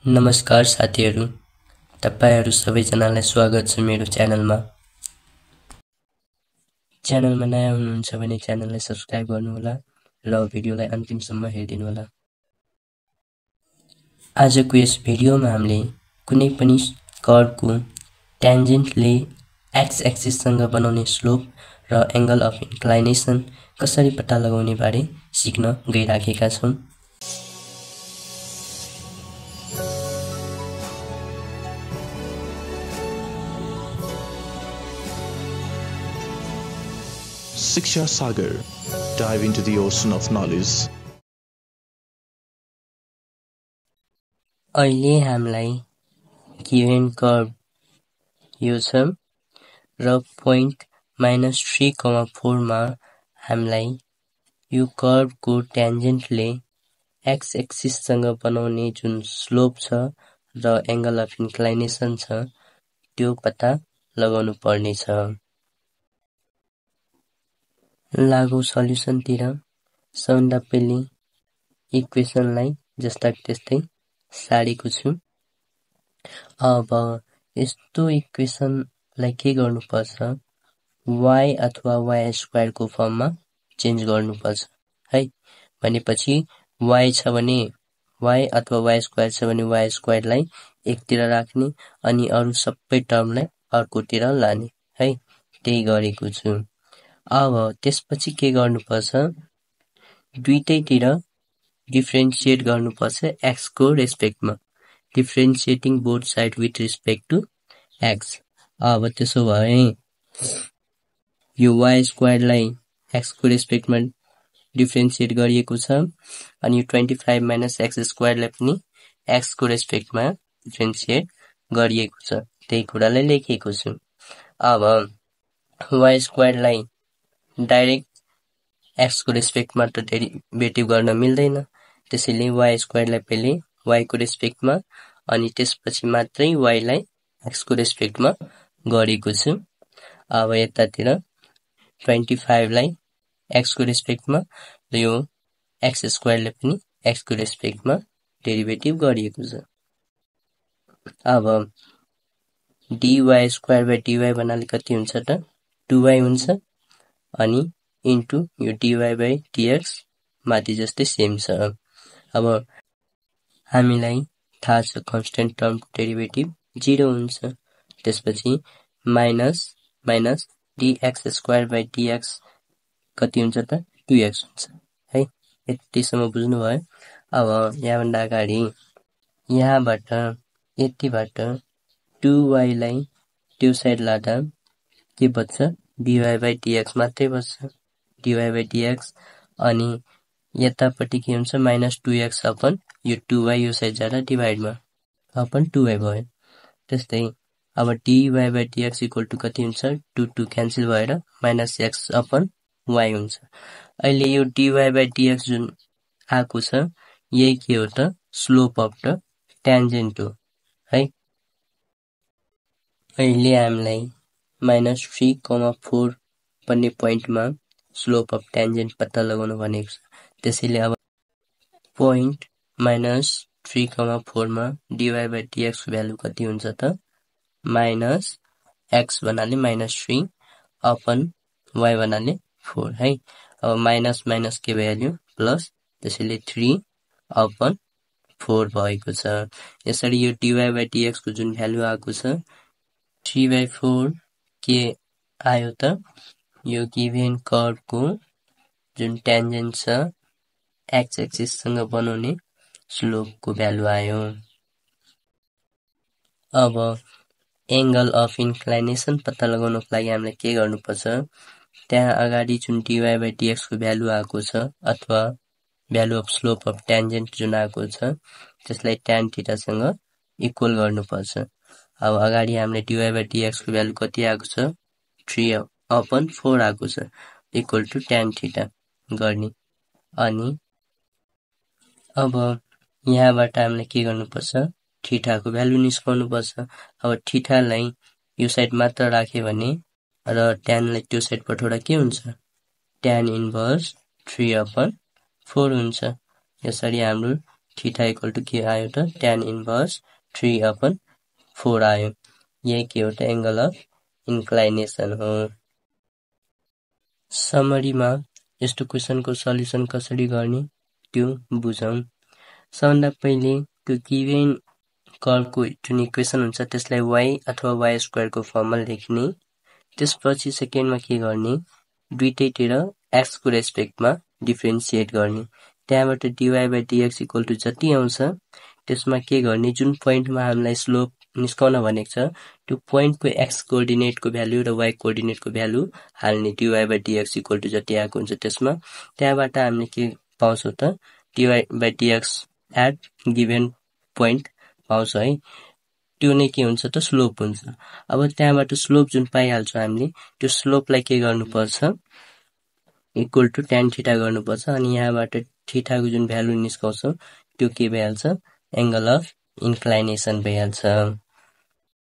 नमस्कार साथीहरु, तपाईहरु सबैजनालाई स्वागत छ मेरो च्यानलमा। च्यानलमा नयाँ हुनुहुन्छ भने च्यानललाई सब्स्क्राइब गर्नुहोला र भिडियोलाई अन्तिमसम्म हेरिदिनु होला। आजको यस भिडियोमा हामीले कुनै पनि कर्वको ट्यान्जेन्टले एक्स एक्सिससँग बनाउने स्लोप र एंगल अफ इन्क्लाइनेसन कसरी पत्ता लगाउने बारे सिक्न गइराखेका छौं। Shiksha Sagar. Dive into the ocean of knowledge. अहिले हामीलाई गिभन कर्व यो छ र पोइन्ट -3,4 मा हामीलाई यो कर्वको ट्यान्जेन्टले एक्स एक्सिससँग बनाउने जुन स्लोप छ र एंगल अफ इन्क्लाइनेसन छ त्यो पत्ता लगाउनु पर्ने छ। लागौ सल्युसनतिर सबभन्दा पहिले इक्वेसनलाई जस्ता त्यस्तै सारेको छु। अब यस्तो इक्वेसनलाई के गर्नुपर्छ, y अथवा y स्क्वायर को फर्ममा चेन्ज गर्नुपर्छ है। भनेपछि y छ भने y अथवा y स्क्वायर छ भने y स्क्वायरलाई एकतिर राख्ने अनि अरु सबै टर्मलाई अर्कोतिर लाने है, त्यही गरेको छु। अब त्यसपछि के गर्नुपर्छ, दुईटैतिर डिफरेन्शिएट गर्नुपर्छ x को रेस्पेक्टमा, differentiating both side with respect to x। अब त्यसो भए यो y स्क्वायरलाई x को रेस्पेक्टमा डिफरेन्शिएट गरिएको छ अनि यो 25 माइनस x स्क्वायरलाई पनि x को रेस्पेक्टमा डिफरेन्शिएट गरिएको छ, त्यही कुरालाई लेखेको छु। अब y स्क्वायरलाई डाइरेक्ट x को रेस्पेक्टमा त डेरिभेटिभ गर्न मिल्दैन, त्यसैले y स्क्वायरलाई पहिले y को रेस्पेक्टमा अनि त्यसपछि मात्रै y लाई x को रेस्पेक्टमा गरेको छु। अब यतातिर 25 लाई x को रेस्पेक्टमा र यो x स्क्वायरलाई पनि x को रेस्पेक्टमा डेरिभेटिभ गरिएको छ। अब dy स्क्वायर बाइ dy भन्नाले कति हुन्छ त 2y हुन्छ अनि इन्टु यो dy बाइ dx माथि जस्तै सेम छ। अब हामीलाई थाहा छ कन्स्टेन्ट टर्मको डेरिभेटिभ 0 हुन्छ, त्यसपछि minus minus dx square by dx कति हुन्छ त 2x हुन्छ है। यतिसम्म बुझ्नु भयो। अब यहाँभन्दा अगाडि यहाँबाट यतिबाट 2y लाई त्यो साइड लादा के बच्छ, dy बाइ dx मात्रै बच्छ, dy बाइ dx अनि यतापट्टि के हुन्छ माइनस 2x अपन यो 2y यो साइड जाँदा डिभाइडमा अपन 2y भयो। त्यस्तै अब dy बाइ dx इक्वल टु कति हुन्छ, 2 2 क्यान्सल भएर माइनस x अपन y हुन्छ। अहिले यो dy बाइ dx जुन आको छ यही के हो त, स्लोप अफ द ट्यान्जेन्ट हो है। अहिले हामीलाई -3,4 भन्ने पोइन्टमा स्लोप अफ ट्यान्जेन्ट पत्ता लगाउनु भनेको छ। त्यसैले अब पोइन्ट -3,4 मा dy बाइ dx को भ्यालु कति हुन्छ त, माइनस x भन्नाले -3 अपन y भन्नाले 4 है। अब माइनस माइनस के भइहाल्यो प्लस, त्यसैले 3 अपन 4 भएको छ। यसरी यो dy बाइ dx को जुन भ्यालु आएको छ 3/4 के आयो त, यो गिभन कर्वको जुन ट्यान्जेन्ट छ एक्स एक्सिस सँग बनाउने स्लोपको भ्यालु आयो। अब एंगल अफ इन्क्लाइनेसन पत्ता लगाउनको लागि हामीले के गर्नुपर्छ, त्यहाँ अगाडि जुन dy बाइ dx को भ्यालु आएको छ अथवा value of slope of tangent जुन आएको छ त्यसलाई tan थीटा सँग इक्वल गर्नुपर्छ। अब अगाडि हामीले dy बाइ dx को भ्यालु कति आएको छ, 3/4 आएको छ, इक्वल टु tan थीटा गर्ने। अनि अब यहाँबाट हामीले के गर्नुपर्छ, थीटाको भ्यालु निस्काउनु पर्छ। अब थीटालाई यो साइड मात्र राखे भने र tan लाई त्यो साइड पठाउँदा के हुन्छ, tan इन्भर्स 3/4 हुन्छ। यसरी हाम्रो थीटा इक्वल टु के आयो त tan इन्भर्स 3/4 आयो। यही के हो त एंगल अफ इन्क्लाइनेसन हो। समरीमा यस्तो क्वेशनको सल्युसन कसरी गर्ने त्यो बुझौं। सबभन्दा पहिले त्यो गिभन कर्वको जुन इक्वेसन हुन्छ त्यसलाई y अथवा y स्क्वायर को फर्ममा लेख्ने। त्यसपछि सेकेन्डमा के गर्ने, दुईटैतिर x को रेस्पेक्टमा डिफरेन्शिएट गर्ने। त्यहाँबाट dy/dx इक्वल टु जति आउँछ त्यसमा के गर्ने, जुन पोइन्टमा हामीलाई स्लोप निस्काउन भनेको छ त्यो पोइन्टको x कोअर्डिनेटको भ्यालु र y कोअर्डिनेटको भ्यालु हाल्ने। dy/dx इक्वल टु जति आएको हुन्छ त्यसमा। त्यहाँबाट हामीले के पाउँछौं त, dy/dx एट गिभन पोइन्ट पाउँछ है। त्यो नै के हुन्छ त स्लोप हुन्छ। अब त्यहाँबाट स्लोप जुन पाइहाल्छौं हामीले त्यो स्लोपलाई के गर्नुपर्छ, इक्वल टु tan थीटा गर्नुपर्छ। अनि यहाँबाट थीटा को जुन भ्यालु निस्काउँछौं त्यो के भइहाल्छ, एंगल अफ इन्क्लाइनेसन भइहाल्छ।